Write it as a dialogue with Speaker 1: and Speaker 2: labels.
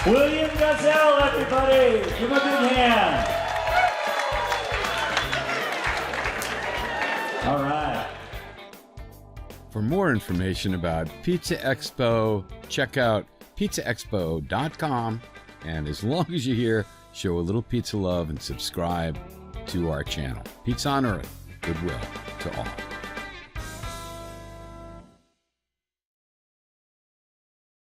Speaker 1: William Gazelle, everybody. Give him a big hand. All right.
Speaker 2: For more information about Pizza Expo, check out pizzaexpo.com. And as long as you're here, show a little pizza love and subscribe to our channel. Pizza on Earth, goodwill to all.